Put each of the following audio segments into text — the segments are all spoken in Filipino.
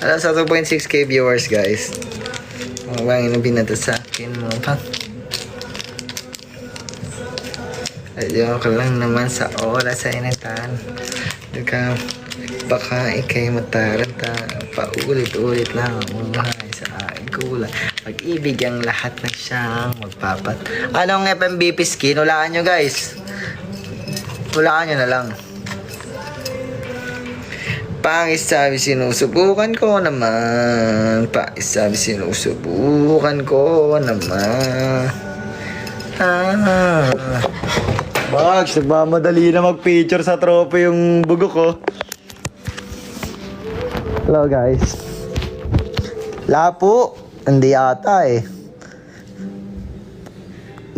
Alas 2.6k viewers, guys. Mga bang inubinata sa akin mo pang. Ayun ko lang naman sa oras sa inatan. Baka ikay mataranta. Paulit-ulit lang ang buhay sa aking kulang. Pag-ibig ang lahat na siyang magpapat. Anong FMVP skin? Hulaan nyo, guys. Hulaan nyo na lang. Pakisabi sinusubukan ko naman. Pakisabi sinusubukan ko naman. Max, nagmamadali na mag-picture sa trophy yung bugo ko. Hello guys. Lapo. Hindi ata eh.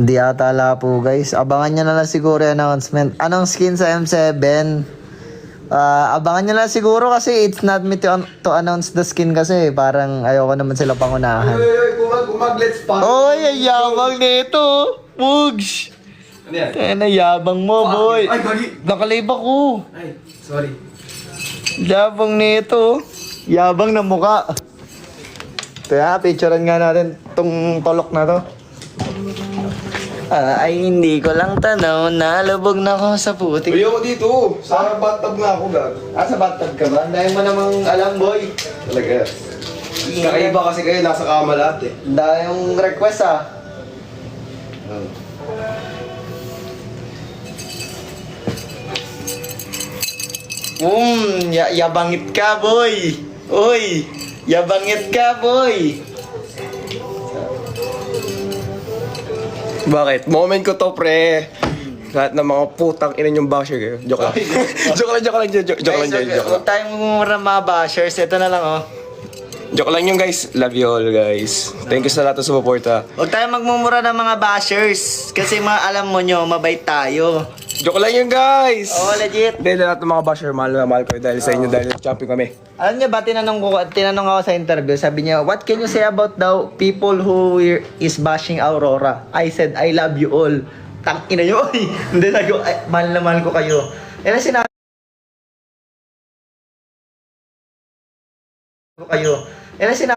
Hindi ata lapo guys. Abangan nyo na lang siguro yung announcement. Anong skin sa M7? Abangan nyo na siguro kasi it's not me to announce the skin kasi parang ayoko naman sila pangunahan. Kumag, let's pass. Oy, ay yabang nito. Pugs. Ano yan? Tena, yabang mo, boy. Ay, gagi. Nakalib ako. Ay, sorry. Yabang nito. Yabang na muka. Kaya, picturean nga natin tong tolok na to. Ay, hindi ko lang tanaw. Nalubog na ako sa putik. Ayoko dito. Sa bathtub nga ako, gag. Sa bathtub ka ba? Dahil mo namang alam, boy. Talaga. Kakaiba kasi kayo, nasa kama lahat eh. Dahil yung request, Yabangit ka, boy. Uy, yabangit ka, boy. Bakit? Moment ko to, pre. Lahat ng mga putang ina yung basher kayo. Joke lang. Joke lang. Huwag tayong mumura mga bashers. Ito na lang, oh. Joke lang yung guys. Love you all, guys. Thank you sa lahat ng suporta. Huwag tayong magmumura ng mga bashers. Kasi alam mo nyo, mabait tayo. Joke lang yung guys. Oo, legit. Hindi, lahat ng mga basher, mahal na mahal ko dahil sa inyo, dahil champion kami. Alam niyo ba, tinanong ako sa interview, sabi niya, what can you say about the people who is bashing Aurora? I said, I love you all. Tangina nyo, oy. Hindi, sabi ko, mahal na mahal ko kayo. Yan ang sinabi ko kayo. Yan ang sinabi